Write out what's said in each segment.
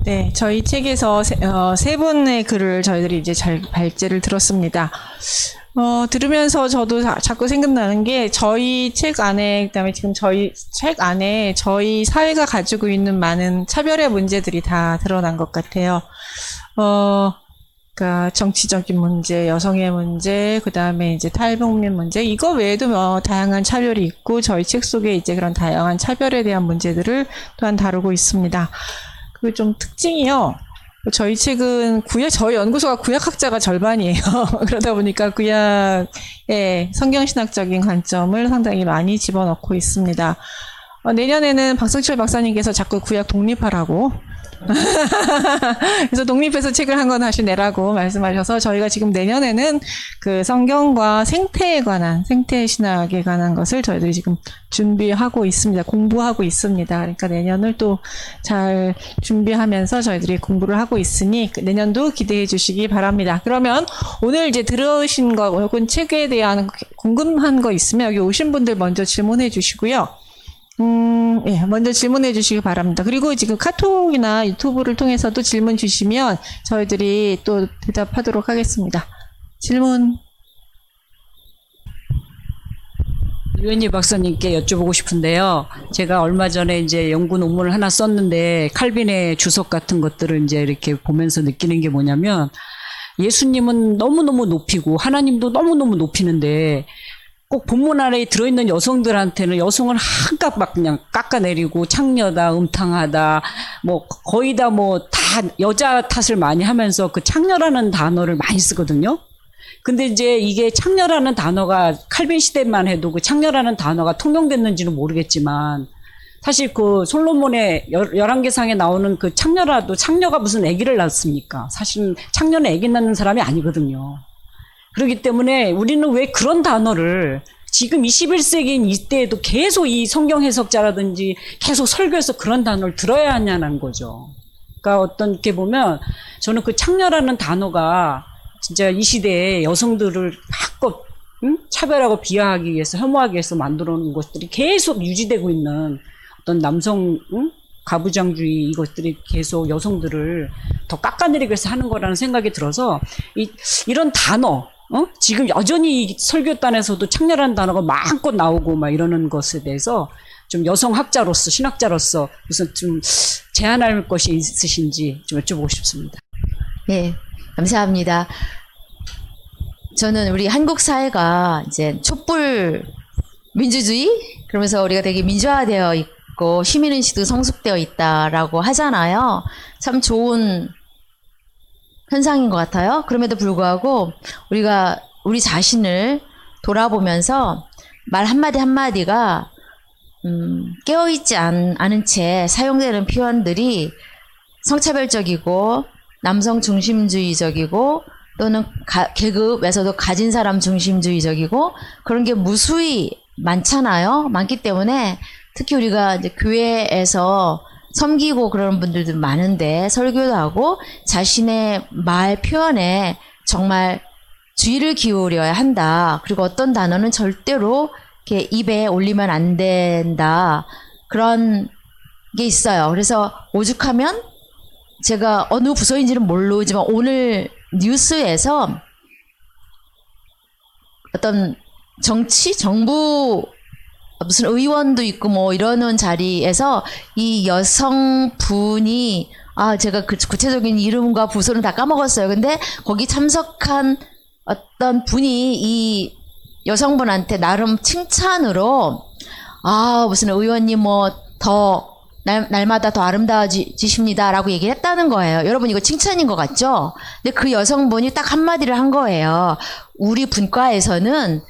네, 저희 책에서 세 분의 글을 저희들이 이제 잘 발제를 들었습니다. 들으면서 저도 자꾸 생각나는 게 저희 책 안에, 그다음에 지금 저희 책 안에 저희 사회가 가지고 있는 많은 차별의 문제들이 다 드러난 것 같아요. 그러니까 정치적인 문제, 여성의 문제, 그다음에 이제 탈북민 문제, 이거 외에도 다양한 차별이 있고 저희 책 속에 이제 그런 다양한 차별에 대한 문제들을 또한 다루고 있습니다. 그 좀 특징이요. 저희 책은 저희 연구소가 구약학자가 절반이에요. 그러다 보니까 구약의 성경신학적인 관점을 상당히 많이 집어넣고 있습니다. 내년에는 박성철 박사님께서 자꾸 구약 독립하라고. 그래서 독립해서 책을 한 권 다시 내라고 말씀하셔서 저희가 지금 내년에는 그 성경과 생태 신학에 관한 것을 저희들이 지금 준비하고 있습니다. 공부하고 있습니다. 그러니까 내년을 또 잘 준비하면서 저희들이 공부를 하고 있으니 내년도 기대해 주시기 바랍니다. 그러면 오늘 이제 들으신 거, 혹은 책에 대한 궁금한 거 있으면 여기 오신 분들 먼저 질문해 주시고요. 예, 먼저 질문해 주시기 바랍니다. 그리고 지금 카톡이나 유튜브를 통해서도 질문 주시면 저희들이 또 대답하도록 하겠습니다. 질문. 유현희 박사님께 여쭤보고 싶은데요. 제가 얼마 전에 이제 연구 논문을 하나 썼는데 칼빈의 주석 같은 것들을 이제 이렇게 보면서 느끼는 게 뭐냐면 예수님은 너무너무 높이고 하나님도 너무너무 높이는데 꼭 본문 안에 들어있는 여성들한테는 여성을 한값 막 그냥 깎아내리고 창녀다, 음탕하다, 뭐 거의 다 여자 탓을 많이 하면서 그 창녀라는 단어를 많이 쓰거든요. 근데 이제 이게 창녀라는 단어가 칼빈 시대만 해도 그 창녀라는 단어가 통용됐는지는 모르겠지만 사실 그 솔로몬의 11개상에 나오는 그 창녀가 무슨 아기를 낳습니까? 사실 창녀는 아기 낳는 사람이 아니거든요. 그렇기 때문에 우리는 왜 그런 단어를 지금 21세기인 이때에도 계속 이 성경 해석자라든지 계속 설교에서 그런 단어를 들어야 하냐는 거죠. 그러니까 어떻게 보면 저는 그 창녀라는 단어가 진짜 이 시대에 여성들을 마음껏 차별하고 비하하기 위해서, 혐오하기 위해서 만들어 놓은 것들이 계속 유지되고 있는 어떤 남성 가부장주의, 이것들이 계속 여성들을 더 깎아내리기 위해서 하는 거라는 생각이 들어서 이런 단어, 지금 여전히 이 설교단에서도 창녀라는 단어가 마음껏 나오고 막 이러는 것에 대해서 좀 여성학자로서, 신학자로서 무슨 좀 제안할 것이 있으신지 좀 여쭤보고 싶습니다. 네, 감사합니다. 저는 우리 한국 사회가 이제 촛불 민주주의? 그러면서 우리가 되게 민주화되어 있고 시민의식도 성숙되어 있다라고 하잖아요. 참 좋은 현상인 것 같아요. 그럼에도 불구하고 우리가 우리 자신을 돌아보면서 말 한마디 한마디가 깨어있지 않은 채 사용되는 표현들이 성차별적이고 남성 중심주의적이고 또는 계급에서도 가진 사람 중심주의적이고 그런 게 무수히 많잖아요. 많기 때문에 특히 우리가 이제 교회에서 섬기고 그러는 분들도 많은데 설교도 하고 자신의 말 표현에 정말 주의를 기울여야 한다. 그리고 어떤 단어는 절대로 이렇게 입에 올리면 안 된다. 그런 게 있어요. 그래서 오죽하면 제가 어느 부서인지는 모르지만 오늘 뉴스에서 어떤 정부 무슨 의원도 있고 뭐 이러는 자리에서 이 여성분이 제가 그 구체적인 이름과 부서는 다 까먹었어요. 근데 거기 참석한 어떤 분이 이 여성분한테 나름 칭찬으로 무슨 의원님 뭐 더 날마다 더 아름다워지십니다 라고 얘기를 했다는 거예요. 여러분 이거 칭찬인 것 같죠? 근데 그 여성분이 딱 한마디를 한 거예요. 우리 분과에서는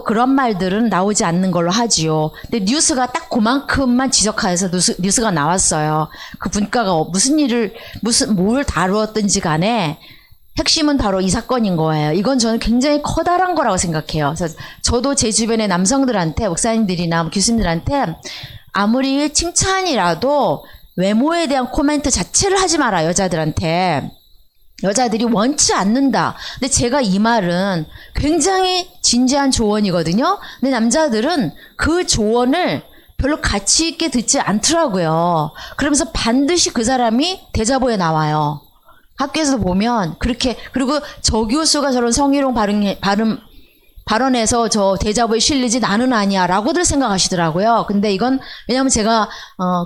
그런 말들은 나오지 않는 걸로 하지요. 근데 뉴스가 딱 그만큼만 지적해서 뉴스가 나왔어요. 그 분과가 뭘 다루었든지 간에 핵심은 바로 이 사건인 거예요. 이건 저는 굉장히 커다란 거라고 생각해요. 그래서 저도 제 주변의 남성들한테, 목사님들이나 교수님들한테 아무리 칭찬이라도 외모에 대한 코멘트 자체를 하지 마라, 여자들한테. 여자들이 원치 않는다. 근데 제가 이 말은 굉장히 진지한 조언이거든요. 근데 남자들은 그 조언을 별로 가치 있게 듣지 않더라고요. 그러면서 반드시 그 사람이 대자보에 나와요. 학교에서 보면 그렇게, 그리고 저 교수가 저런 성희롱 발언해서 저 대자보에 실리지 나는 아니야 라고들 생각하시더라고요. 근데 이건 왜냐면 제가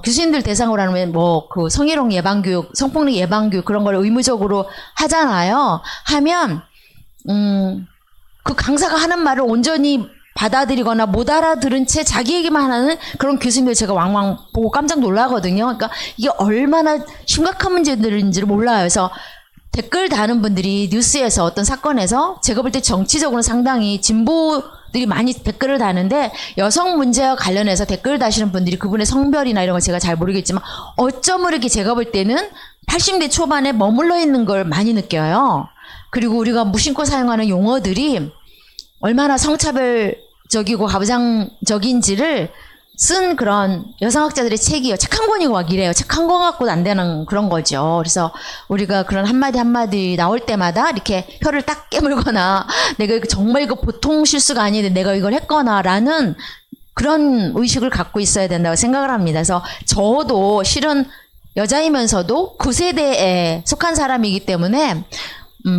교수님들 대상으로 하는 뭐 그 성희롱 예방교육, 성폭력 예방교육 그런 걸 의무적으로 하잖아요. 하면 그 강사가 하는 말을 온전히 받아들이거나 못 알아들은 채 자기 얘기만 하는 그런 교수님들 제가 왕왕 보고 깜짝 놀라거든요. 그러니까 이게 얼마나 심각한 문제들인지를 몰라요. 그래서 댓글 다는 분들이 뉴스에서 어떤 사건에서 제가 볼 때 정치적으로 상당히 진보들이 많이 댓글을 다는데 여성 문제와 관련해서 댓글 다시는 분들이 그분의 성별이나 이런 거 제가 잘 모르겠지만 어쩌면 이렇게 제가 볼 때는 80대 초반에 머물러 있는 걸 많이 느껴요. 그리고 우리가 무심코 사용하는 용어들이 얼마나 성차별적이고 가부장적인지를 쓴 그런 여성학자들의 책이요. 책 한 권이고 막 이래요. 책 한 권 갖고도 안 되는 그런 거죠. 그래서 우리가 그런 한마디 한마디 나올 때마다 이렇게 혀를 딱 깨물거나 내가 정말 이거 보통 실수가 아닌데 내가 이걸 했거나라는 그런 의식을 갖고 있어야 된다고 생각을 합니다. 그래서 저도 실은 여자이면서도 그 세대에 속한 사람이기 때문에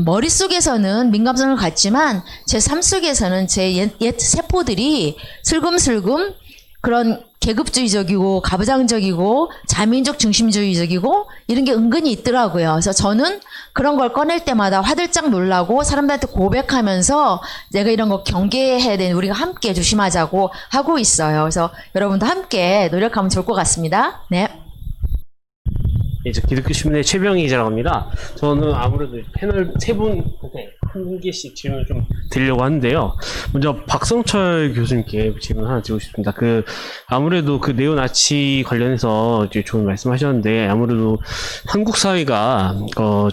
머릿속에서는 민감성을 갖지만 제 삶 속에서는 제 옛 세포들이 슬금슬금 그런 계급주의적이고 가부장적이고 자민족 중심주의적이고 이런 게 은근히 있더라고요. 그래서 저는 그런 걸 꺼낼 때마다 화들짝 놀라고 사람들한테 고백하면서 내가 이런 거 경계해야 되는 우리가 함께 조심하자고 하고 있어요. 그래서 여러분도 함께 노력하면 좋을 것 같습니다. 네. 네, 저 기독교 신문의 최병희 기자라고 합니다. 저는 아무래도 패널 세 분한테 한 개씩 질문을 좀 드리려고 하는데요. 먼저 박성철 교수님께 질문 하나 드리고 싶습니다. 아무래도 네오나치 관련해서 이제 좋은 말씀하셨는데, 아무래도 한국 사회가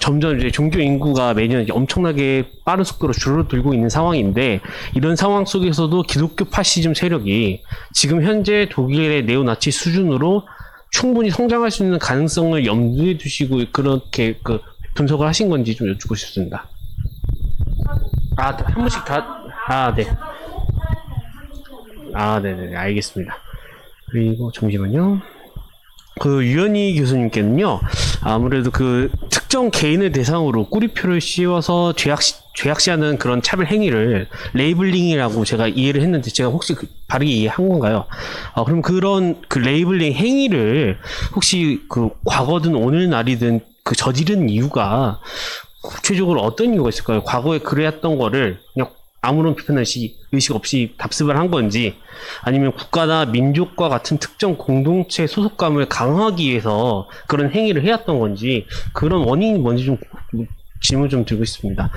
점점 이제 종교 인구가 매년 이제 엄청나게 빠른 속도로 줄어들고 있는 상황인데, 이런 상황 속에서도 기독교 파시즘 세력이 지금 현재 독일의 네오나치 수준으로 충분히 성장할 수 있는 가능성을 염두에 두시고 그렇게 분석을 하신 건지 좀 여쭙고 싶습니다. 한 분씩 네. 네네, 알겠습니다. 그리고 잠시만요. 유현희 교수님께는요, 아무래도 특정 개인을 대상으로 꾸리표를 씌워서 죄악시하는 그런 차별 행위를 레이블링이라고 제가 이해를 했는데, 제가 혹시 바르게 이해한 건가요? 그럼 그런 레이블링 행위를 혹시 과거든 오늘날이든 저지른 이유가 구체적으로 어떤 이유가 있을까요? 과거에 그랬던 거를 그냥 아무런 비판의 의식 없이 답습을 한 건지, 아니면 국가나 민족과 같은 특정 공동체 소속감을 강화하기 위해서 그런 행위를 해왔던 건지, 그런 원인이 뭔지 좀 질문 좀 드리고 싶습니다.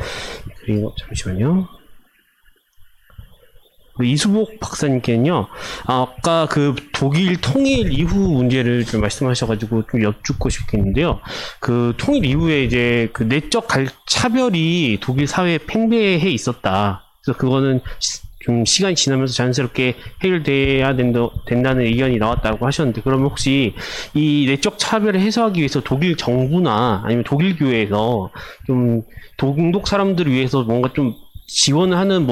그리고 잠시만요. 이수복 박사님께는요, 아까 독일 통일 이후 문제를 좀 말씀하셔가지고 좀 여쭙고 싶겠는데요. 통일 이후에 이제 내적 차별이 독일 사회에 팽배해 있었다. 그래서 그거는 좀 시간이 지나면서 자연스럽게 해결돼야 된다는 의견이 나왔다고 하셨는데, 그러면 혹시 이 내적 차별을 해소하기 위해서 독일 정부나 아니면 독일 교회에서 좀 동독 사람들을 위해서 뭔가 좀 지원을 하는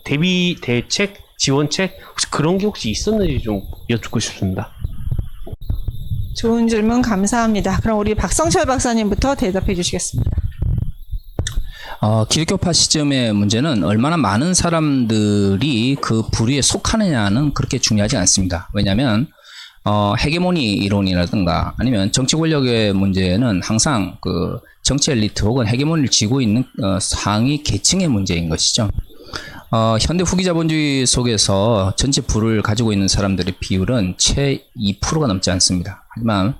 대비 대책, 지원책 혹시 그런 게 혹시 있었는지 좀 여쭙고 싶습니다. 좋은 질문 감사합니다. 그럼 우리 박성철 박사님부터 대답해 주시겠습니다. 기독교 파시즘의 문제는 얼마나 많은 사람들이 그 부류에 속하느냐는 그렇게 중요하지 않습니다. 왜냐하면 헤게모니 이론이라든가 아니면 정치 권력의 문제는 항상 정치 엘리트 혹은 헤게모니를 쥐고 있는 상위 계층의 문제인 것이죠. 현대 후기 자본주의 속에서 전체 부를 가지고 있는 사람들의 비율은 채 2%가 넘지 않습니다. 하지만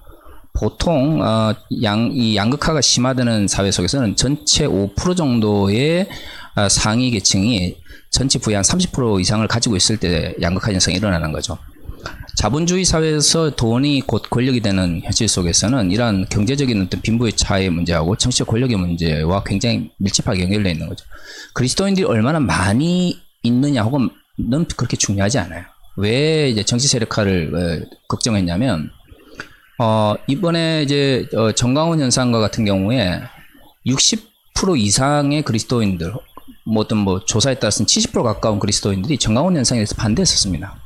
보통 이 양극화가 심화되는 사회 속에서는 전체 5% 정도의 상위 계층이 전체 부의 한 30% 이상을 가지고 있을 때 양극화 현상이 일어나는 거죠. 자본주의 사회에서 돈이 곧 권력이 되는 현실 속에서는 이러한 경제적인 어떤 빈부의 차이의 문제하고 정치적 권력의 문제와 굉장히 밀접하게 연결되어 있는 거죠. 그리스도인들이 얼마나 많이 있느냐 혹은 그렇게 중요하지 않아요. 왜 이제 정치 세력화를 걱정했냐면 이번에 이제 정강훈 현상과 같은 경우에 60% 이상의 그리스도인들, 어떤 조사에 따라서는 70% 가까운 그리스도인들이 정강훈 현상에 대해서 반대했었습니다.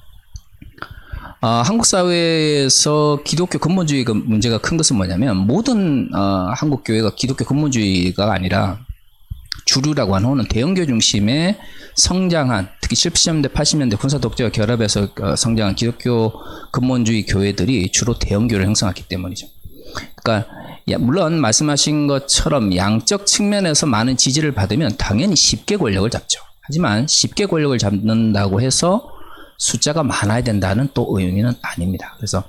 한국 사회에서 기독교 근본주의 문제가 큰 것은 뭐냐면 모든 한국 교회가 기독교 근본주의가 아니라 주류라고 하는 대형교 중심의 성장한 특히 70년대 80년대 군사 독재와 결합해서 성장한 기독교 근본주의 교회들이 주로 대형교를 형성했기 때문이죠. 그러니까 물론 말씀하신 것처럼 양적 측면에서 많은 지지를 받으면 당연히 쉽게 권력을 잡죠. 하지만 쉽게 권력을 잡는다고 해서 숫자가 많아야 된다는 또 의미는 아닙니다. 그래서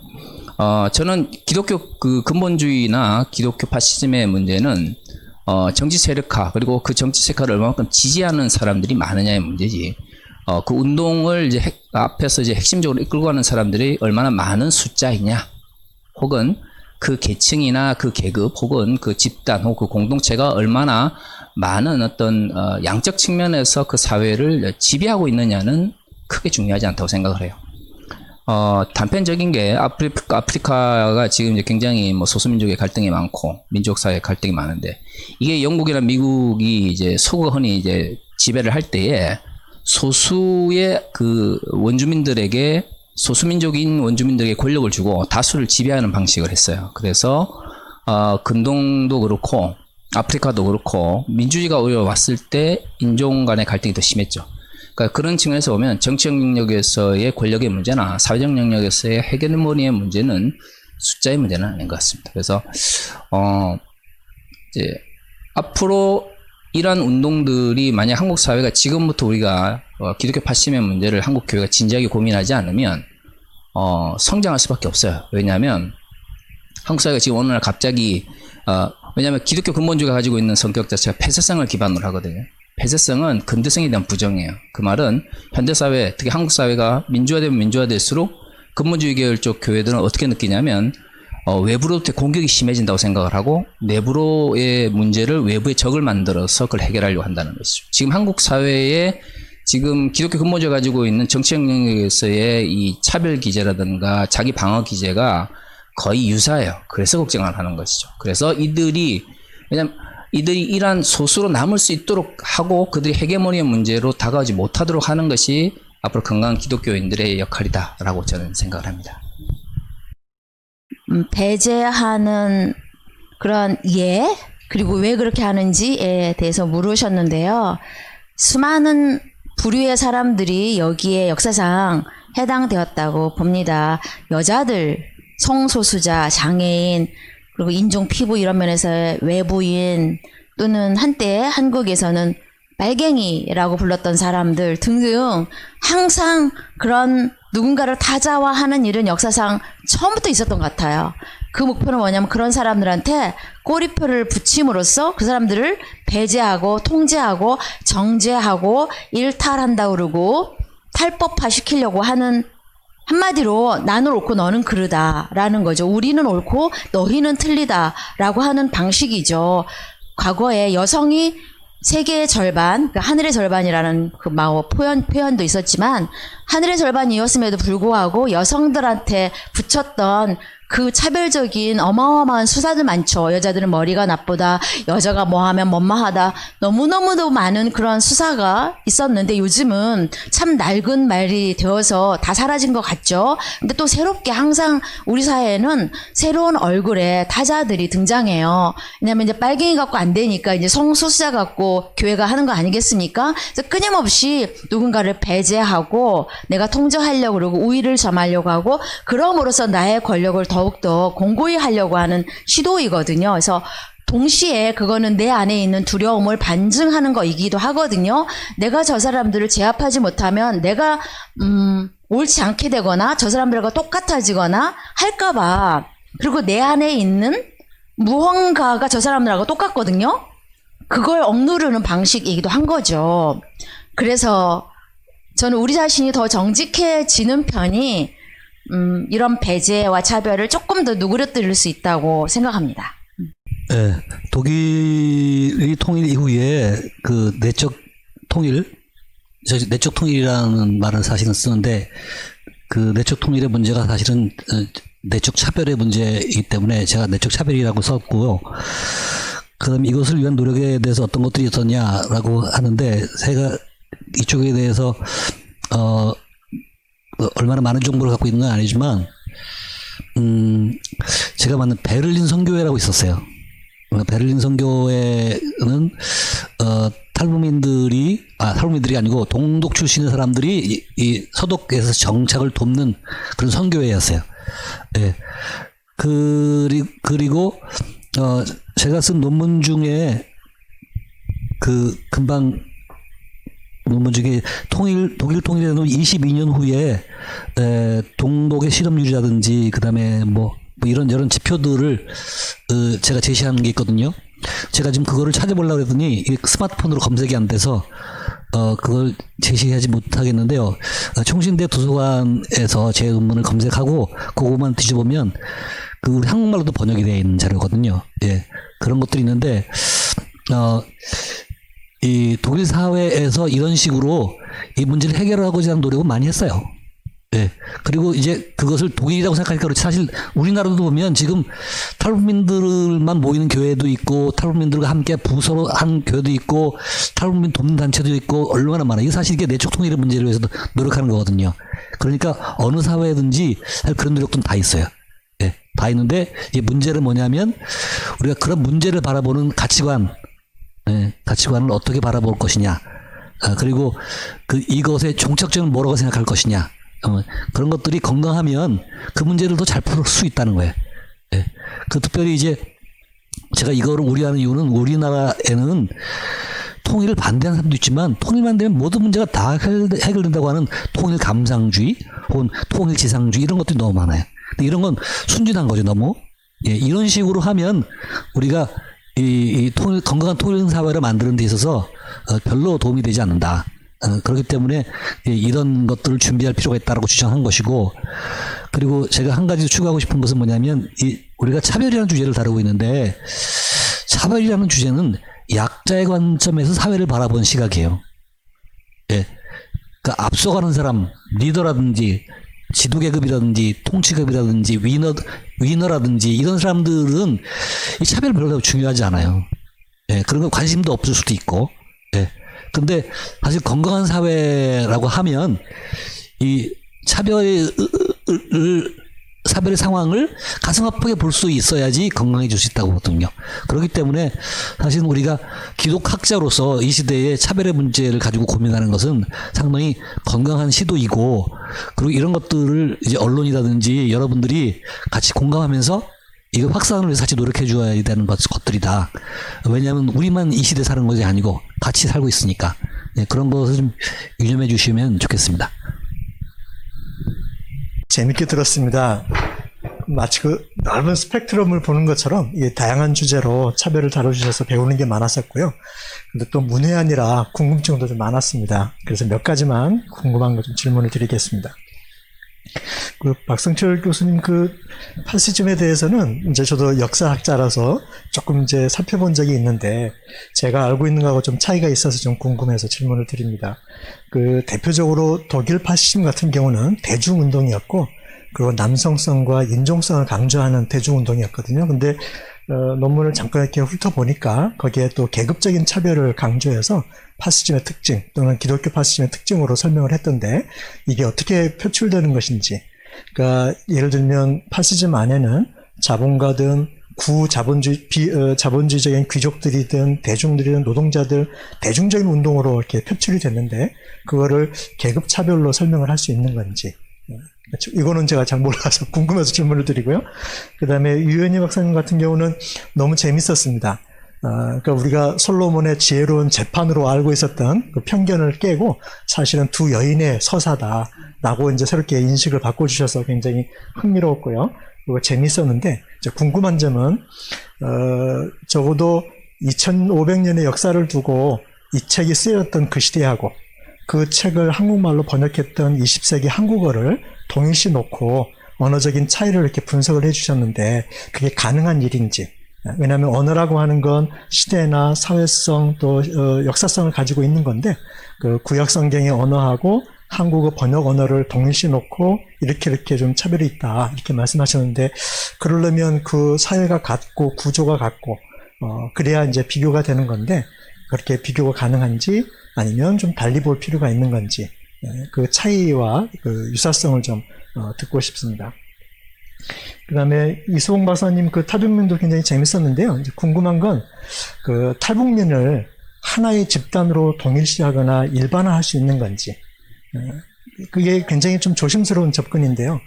저는 기독교 그 근본주의나 기독교 파시즘의 문제는 정치 세력화 그리고 그 정치 세력화를 얼마만큼 지지하는 사람들이 많으냐의 문제지. 그 운동을 이제 앞에서 이제 핵심적으로 이끌고 가는 사람들이 얼마나 많은 숫자이냐, 혹은 그 계층이나 그 계급 혹은 그 집단 혹은 그 공동체가 얼마나 많은 어떤 양적 측면에서 그 사회를 지배하고 있느냐는 크게 중요하지 않다고 생각을 해요. 단편적인 게 아프리카가 지금 이제 굉장히 뭐 소수민족의 갈등이 많고 민족 사회의 갈등이 많은데, 이게 영국이나 미국이 이제 소거헌이 이제 지배를 할 때에 소수의 그 원주민들에게 소수민족인 원주민들에게 권력을 주고 다수를 지배하는 방식을 했어요. 그래서 근동도 그렇고 아프리카도 그렇고 민주주의가 오히려 왔을 때 인종 간의 갈등이 더 심했죠. 그러니까 그런 측면에서 보면 정치적 영역에서의 권력의 문제나 사회적 영역에서의 헤게모니의 문제는 숫자의 문제는 아닌 것 같습니다. 그래서 이제 앞으로 이러한 운동들이 만약 한국 사회가 지금부터 우리가 기독교 파시즘의 문제를 한국 교회가 진지하게 고민하지 않으면 성장할 수밖에 없어요. 왜냐하면 한국 사회가 지금 어느 날 갑자기 왜냐하면 기독교 근본주의가 가지고 있는 성격 자체가 폐쇄성을 기반으로 하거든요. 폐쇄성은 근대성에 대한 부정이에요. 그 말은 현대사회, 특히 한국 사회가 민주화되면 민주화될수록 근본주의 계열적 교회들은 어떻게 느끼냐면 외부로부터 공격이 심해진다고 생각을 하고 내부로의 문제를 외부의 적을 만들어서 그걸 해결하려고 한다는 것이죠. 지금 한국 사회에 지금 기독교 근본주의가 가지고 있는 정치 영역에서의 이 차별 기제라든가 자기 방어 기제가 거의 유사해요. 그래서 걱정을 하는 것이죠. 그래서 이들이 이러한 소수로 남을 수 있도록 하고 그들이 헤게모니의 문제로 다가오지 못하도록 하는 것이 앞으로 건강한 기독교인들의 역할이다라고 저는 생각을 합니다. 배제하는 그런 그리고 왜 그렇게 하는지에 대해서 물으셨는데요. 수많은 부류의 사람들이 여기에 역사상 해당되었다고 봅니다. 여자들, 성소수자, 장애인, 그리고 인종, 피부 이런 면에서의 외부인, 또는 한때 한국에서는 빨갱이라고 불렀던 사람들 등등 항상 그런 누군가를 타자화하는 일은 역사상 처음부터 있었던 것 같아요. 그 목표는 뭐냐면 그런 사람들한테 꼬리표를 붙임으로써 그 사람들을 배제하고 통제하고 정제하고 일탈한다 그러고 탈법화 시키려고 하는, 한마디로 나는 옳고 너는 그르다라는 거죠. 우리는 옳고 너희는 틀리다라고 하는 방식이죠. 과거에 여성이 세계의 절반, 그러니까 하늘의 절반이라는 그 표현도 있었지만 하늘의 절반이었음에도 불구하고 여성들한테 붙였던 그 차별적인 어마어마한 수사들 많죠. 여자들은 머리가 나쁘다, 여자가 뭐하면 못마하다, 너무너무도 많은 그런 수사가 있었는데 요즘은 참 낡은 말이 되어서 다 사라진 것 같죠. 근데 또 새롭게 항상 우리 사회에는 새로운 얼굴의 타자들이 등장해요. 왜냐하면 이제 빨갱이 갖고 안 되니까 이제 성소수자 갖고 교회가 하는 거 아니겠습니까? 그래서 끊임없이 누군가를 배제하고 내가 통제하려고 그러고 우위를 점하려고 하고, 그럼으로써 나의 권력을 더욱더 공고히 하려고 하는 시도이거든요. 그래서 동시에 그거는 내 안에 있는 두려움을 반증하는 거이기도 하거든요. 내가 저 사람들을 제압하지 못하면 내가 옳지 않게 되거나 저 사람들과 똑같아지거나 할까봐, 그리고 내 안에 있는 무언가가 저 사람들하고 똑같거든요. 그걸 억누르는 방식이기도 한 거죠. 그래서 저는 우리 자신이 더 정직해지는 편이 이런 배제와 차별을 조금 더 누그러뜨릴 수 있다고 생각합니다. 네, 독일이 통일 이후에 그 내적 통일이라는 말을 사실은 쓰는데, 그 내적 통일의 문제가 사실은 내적 차별의 문제이기 때문에 제가 내적 차별이라고 썼고요. 그다음 이것을 위한 노력에 대해서 어떤 것들이 있었냐라고 하는데, 제가 이쪽에 대해서 얼마나 많은 정보를 갖고 있는 건 아니지만 제가 만든 베를린 선교회라고 있었어요. 베를린 선교회는 탈북민들이 아니고 동독 출신의 사람들이 이 서독에서 정착을 돕는 그런 선교회였어요. 예. 그리고 제가 쓴 논문 중에 금방 논문 중에 독일 통일된 후 22년 후에 동독의 실업률이라든지 그다음에 뭐 이런 지표들을 제가 제시하는 게 있거든요. 제가 지금 그거를 찾아보려고 했더니 스마트폰으로 검색이 안 돼서 그걸 제시하지 못하겠는데요. 총신대 도서관에서 제 논문을 검색하고 그거만 뒤져보면 우리 한국말로도 번역이 되어 있는 자료거든요. 예. 그런 것들이 있는데 이 독일 사회에서 이런 식으로 이 문제를 해결하고자 하는 노력은 많이 했어요. 예. 그리고 이제 그것을 독일이라고 생각하니까 그렇지 사실 우리나라도 보면 지금 탈북민들만 모이는 교회도 있고 탈북민들과 함께 부서로 한 교회도 있고 탈북민 돕는 단체도 있고 얼마나 많아요. 이게 사실 이게 내적 통일의 문제를 위해서도 노력하는 거거든요. 그러니까 어느 사회든지 그런 노력도 다 있어요. 예. 다 있는데 이 문제는 뭐냐면 우리가 그런 문제를 바라보는 가치관을 어떻게 바라볼 것이냐. 그리고 이것의 종착점은 뭐라고 생각할 것이냐. 그런 것들이 건강하면 그 문제를 더 잘 풀 수 있다는 거예요. 예. 특별히 이제 제가 이거를 우려하는 이유는 우리나라에는 통일을 반대하는 사람도 있지만 통일만 되면 모든 문제가 다 해결된다고 하는 통일 감상주의 혹은 통일 지상주의 이런 것들이 너무 많아요. 근데 이런 건 순진한 거죠, 너무. 예. 이런 식으로 하면 우리가 이 건강한 통일 사회를 만드는 데 있어서 별로 도움이 되지 않는다. 그렇기 때문에 이런 것들을 준비할 필요가 있다고 주장한 것이고, 그리고 제가 한 가지 추가하고 싶은 것은 뭐냐면 우리가 차별이라는 주제를 다루고 있는데 차별이라는 주제는 약자의 관점에서 사회를 바라본 시각이에요. 예. 그러니까 앞서가는 사람, 리더라든지 지도계급이라든지 통치급이라든지 위너라든지 이런 사람들은 이 차별 별로 중요하지 않아요. 예. 그런 거 관심도 없을 수도 있고. 예. 근데 사실 건강한 사회라고 하면 이 차별의 상황을 가슴 아프게 볼 수 있어야지 건강해질 수 있다고 보거든요. 그렇기 때문에 사실 우리가 기독학자로서 이 시대의 차별의 문제를 가지고 고민하는 것은 상당히 건강한 시도이고, 그리고 이런 것들을 이제 언론이라든지 여러분들이 같이 공감하면서 이거 확산을 위해서 같이 노력해 줘야 되는 것들이다. 왜냐하면 우리만 이 시대 사는 것이 아니고 같이 살고 있으니까. 네, 그런 것을 좀 유념해 주시면 좋겠습니다. 재밌게 들었습니다. 마치 넓은 스펙트럼을 보는 것처럼 다양한 주제로 차별을 다뤄주셔서 배우는 게 많았었고요. 근데 또 문외한이라 궁금증도 좀 많았습니다. 그래서 몇 가지만 궁금한 거 좀 질문을 드리겠습니다. 박성철 교수님 파시즘에 대해서는 이제 저도 역사학자라서 조금 이제 살펴본 적이 있는데 제가 알고 있는 거하고 좀 차이가 있어서 좀 궁금해서 질문을 드립니다. 대표적으로 독일 파시즘 같은 경우는 대중운동이었고, 그리고 남성성과 인종성을 강조하는 대중운동이었거든요. 근데 논문을 잠깐 이렇게 훑어보니까 거기에 또 계급적인 차별을 강조해서 파시즘의 특징 또는 기독교 파시즘의 특징으로 설명을 했던데 이게 어떻게 표출되는 것인지, 그러니까 예를 들면 파시즘 안에는 자본가든 자본주의적인 귀족들이든 대중들이든 노동자들 대중적인 운동으로 이렇게 표출이 됐는데 그거를 계급 차별로 설명을 할 수 있는 건지, 이거는 제가 잘 몰라서 궁금해서 질문을 드리고요. 그 다음에 유현희 박사님 같은 경우는 너무 재밌었습니다. 그러니까 우리가 솔로몬의 지혜로운 재판으로 알고 있었던 그 편견을 깨고 사실은 두 여인의 서사다라고 이제 새롭게 인식을 바꿔주셔서 굉장히 흥미로웠고요. 그리고 재밌었는데 이제 궁금한 점은 적어도 2500년의 역사를 두고 이 책이 쓰였던 그 시대하고 그 책을 한국말로 번역했던 20세기 한국어를 동일시 놓고 언어적인 차이를 이렇게 분석을 해주셨는데 그게 가능한 일인지. 왜냐하면 언어라고 하는 건 시대나 사회성 또 역사성을 가지고 있는 건데 그 구약 성경의 언어하고 한국어 번역 언어를 동일시 놓고 이렇게 좀 차별이 있다 이렇게 말씀하셨는데, 그러려면 그 사회가 같고 구조가 같고 그래야 이제 비교가 되는 건데 그렇게 비교가 가능한지 아니면 좀 달리 볼 필요가 있는 건지 그 차이와 그 유사성을 좀 듣고 싶습니다. 그다음에 이수봉 박사님 그 탈북민도 굉장히 재밌었는데요. 이제 궁금한 건 그 탈북민을 하나의 집단으로 동일시하거나 일반화할 수 있는 건지, 그게 굉장히 좀 조심스러운 접근인데요.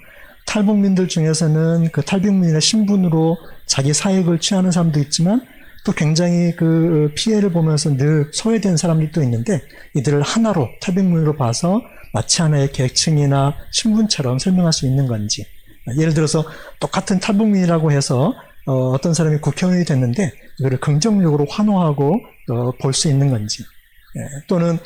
탈북민들 중에서는 그 탈북민의 신분으로 자기 사익을 취하는 사람도 있지만 또 굉장히 그 피해를 보면서 늘 소외된 사람들도 있는데, 이들을 하나로 탈북민으로 봐서 마치 하나의 계층이나 신분처럼 설명할 수 있는 건지, 예를 들어서 똑같은 탈북민이라고 해서 어떤 사람이 국회의원이 됐는데 이거를 긍정적으로 환호하고 볼 수 있는 건지, 또는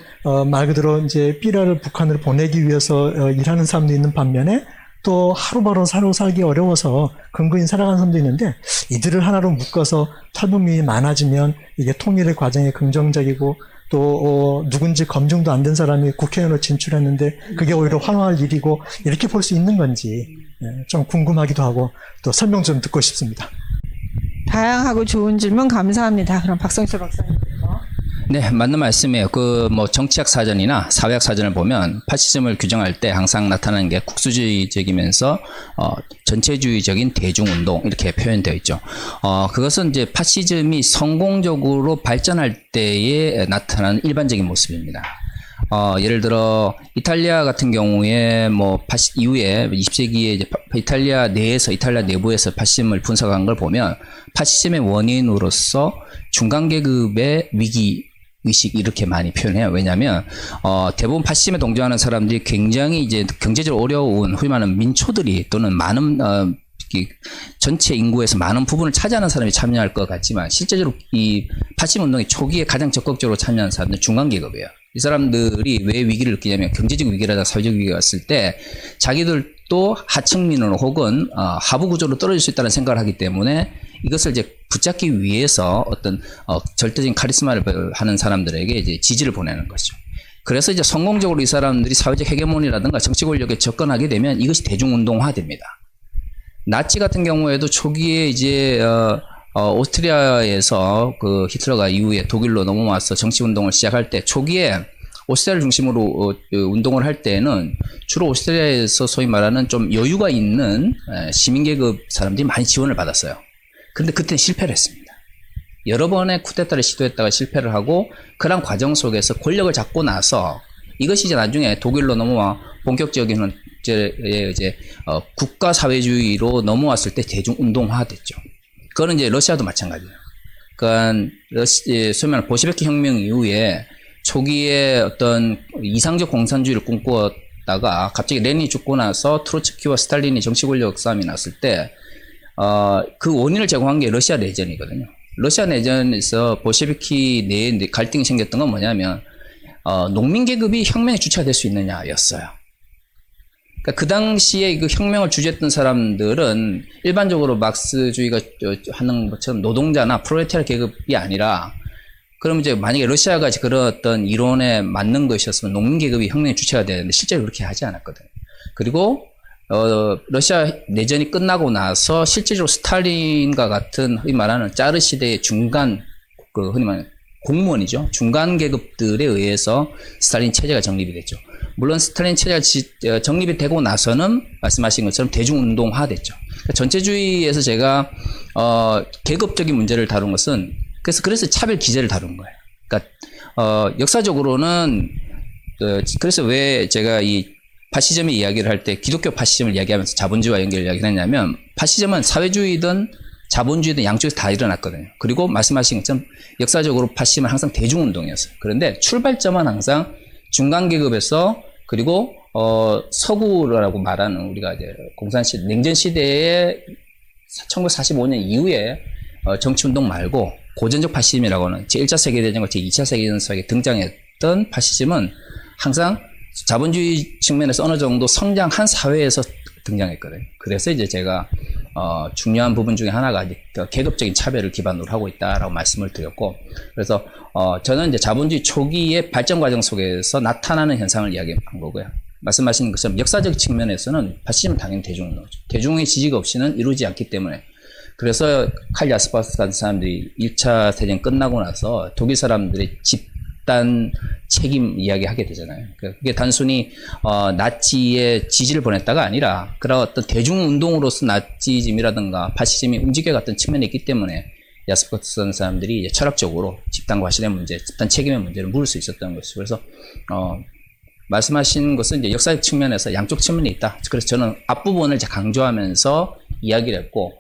말 그대로 이제 삐라를 북한으로 보내기 위해서 일하는 사람도 있는 반면에 또 하루바로 살기 어려워서 근거인 살아가는 사람도 있는데, 이들을 하나로 묶어서 탈북민이 많아지면 이게 통일의 과정에 긍정적이고, 또 누군지 검증도 안 된 사람이 국회의원으로 진출했는데 그게 오히려 환호할 일이고, 이렇게 볼 수 있는 건지 좀 궁금하기도 하고, 또 설명 좀 듣고 싶습니다. 다양하고 좋은 질문 감사합니다. 그럼 박성철 박사님. 네, 맞는 말씀이에요. 그 뭐 정치학 사전이나 사회학 사전을 보면 파시즘을 규정할 때 항상 나타나는 게 국수주의적이면서 전체주의적인 대중운동 이렇게 표현되어 있죠. 그것은 이제 파시즘이 성공적으로 발전할 때에 나타나는 일반적인 모습입니다. 예를 들어 이탈리아 같은 경우에 뭐 이후에 20세기에 이제 이탈리아 내부에서 파시즘을 분석한 걸 보면 파시즘의 원인으로서 중간 계급의 위기 의식 이렇게 많이 표현해요. 왜냐하면 대부분 파시즘에 동조하는 사람들이 굉장히 이제 경제적으로 어려운 흔히 말하는 민초들이 또는 많은 전체 인구에서 많은 부분을 차지하는 사람이 참여할 것 같지만, 실제적으로 이 파시즘 운동의 초기에 가장 적극적으로 참여한 사람들은 중간 계급이에요. 이 사람들이 왜 위기를 느끼냐면 경제적 위기라든가 사회적 위기가 왔을 때 자기들도 하층민으로 혹은 하부 구조로 떨어질 수 있다는 생각을 하기 때문에 이것을 이제 붙잡기 위해서 어떤 절대적인 카리스마를 하는 사람들에게 이제 지지를 보내는 것이죠. 그래서 이제 성공적으로 이 사람들이 사회적 헤게모니라든가 정치 권력에 접근하게 되면 이것이 대중운동화됩니다. 나치 같은 경우에도 초기에 이제 오스트리아에서 그 히틀러가 이후에 독일로 넘어와서 정치운동을 시작할 때 초기에 오스트리아를 중심으로 운동을 할 때는 주로 오스트리아에서 소위 말하는 좀 여유가 있는 시민계급 사람들이 많이 지원을 받았어요. 근데 그때는 실패를 했습니다. 여러 번의 쿠데타를 시도했다가 실패를 하고, 그런 과정 속에서 권력을 잡고 나서 이것이 이제 나중에 독일로 넘어와 본격적인 이제 국가 사회주의로 넘어왔을 때 대중운동화 됐죠. 그거는 이제 러시아도 마찬가지예요. 그러니까 소위 말하는 보시베키 혁명 이후에 초기에 어떤 이상적 공산주의를 꿈꾸었다가 갑자기 레닌이 죽고 나서 트로츠키와 스탈린이 정치 권력 싸움이 났을 때 그 원인을 제공한 게 러시아 내전이거든요. 러시아 내전에서 보시베키 내에 갈등이 생겼던 건 뭐냐면 농민 계급이 혁명의 주체가 될 수 있느냐였어요. 그러니까 그 당시에 그 혁명을 주재했던 사람들은 일반적으로 막스주의가 하는 것처럼 노동자나 프롤레타리아 계급이 아니라, 그럼 이제 만약에 러시아가 그런 어떤 이론에 맞는 것이었으면 농민 계급이 혁명의 주체가 되는데 실제로 그렇게 하지 않았거든요. 그리고 러시아 내전이 끝나고 나서 실제적으로 스탈린과 같은 흔히 말하는 짜르 시대의 중간 흔히 말하는 공무원이죠. 중간 계급들에 의해서 스탈린 체제가 정립이 됐죠. 물론 스탈린 체제가 정립이 되고 나서는 말씀하신 것처럼 대중운동화 됐죠. 그러니까 전체주의에서 제가 계급적인 문제를 다룬 것은 그래서 차별 기제를 다룬 거예요. 그러니까 역사적으로는 그래서 왜 제가 이 파시즘의 이야기를 할 때 기독교 파시즘을 이야기하면서 자본주의와 연결을 이야기했냐면, 파시즘은 사회주의든 자본주의든 양쪽에서 다 일어났거든요. 그리고 말씀하신 것처럼 역사적으로 파시즘은 항상 대중운동이었어요. 그런데 출발점은 항상 중간계급에서, 그리고 서구라고 말하는 우리가 이제 공산시대, 냉전시대에 1945년 이후에 정치운동 말고 고전적 파시즘이라고 하는 제1차 세계대전과 제2차 세계대전에 등장했던 파시즘은 항상 자본주의 측면에서 어느 정도 성장한 사회에서 등장했거든요. 그래서 이제 제가 중요한 부분 중에 하나가 이제 계급적인 차별을 기반으로 하고 있다라고 말씀을 드렸고, 그래서 저는 이제 자본주의 초기의 발전 과정 속에서 나타나는 현상을 이야기한 거고요. 말씀하신 것처럼 역사적 측면에서는 파시즘은 당연히 대중운동이죠. 대중의 지지가 없이는 이루어지지 않기 때문에, 그래서 칼 야스퍼스 같은 사람들이 1차 대전 끝나고 나서 독일 사람들의 집단 책임 이야기 하게 되잖아요. 그게 단순히 나치의 지지를 보냈다가 아니라 그런 어떤 대중운동으로서 나치즘이라든가 파시즘이 움직여갔던 측면이 있기 때문에 야스퍼슨 사람들이 이제 철학적으로 집단 과실의 문제, 집단 책임의 문제를 물을 수 있었던 것이죠. 그래서 말씀하신 것은 이제 역사적 측면에서 양쪽 측면이 있다. 그래서 저는 앞부분을 이제 강조하면서 이야기를 했고,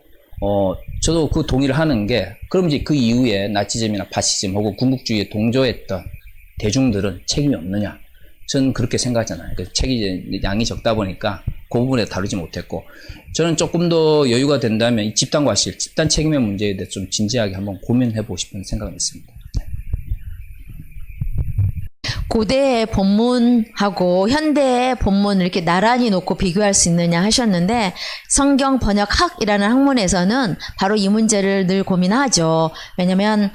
저도 그 동의를 하는 게, 그럼 이제 그 이후에 나치즘이나 파시즘 혹은 군국주의에 동조했던 대중들은 책임이 없느냐? 저는 그렇게 생각하잖아요. 책임 양이 적다 보니까 그 부분에 다루지 못했고, 저는 조금 더 여유가 된다면 이 집단 과실, 집단 책임의 문제에 대해 좀 진지하게 한번 고민해보고 싶은 생각은 있습니다. 고대의 본문하고 현대의 본문을 이렇게 나란히 놓고 비교할 수 있느냐 하셨는데 성경 번역학이라는 학문에서는 바로 이 문제를 늘 고민하죠. 왜냐하면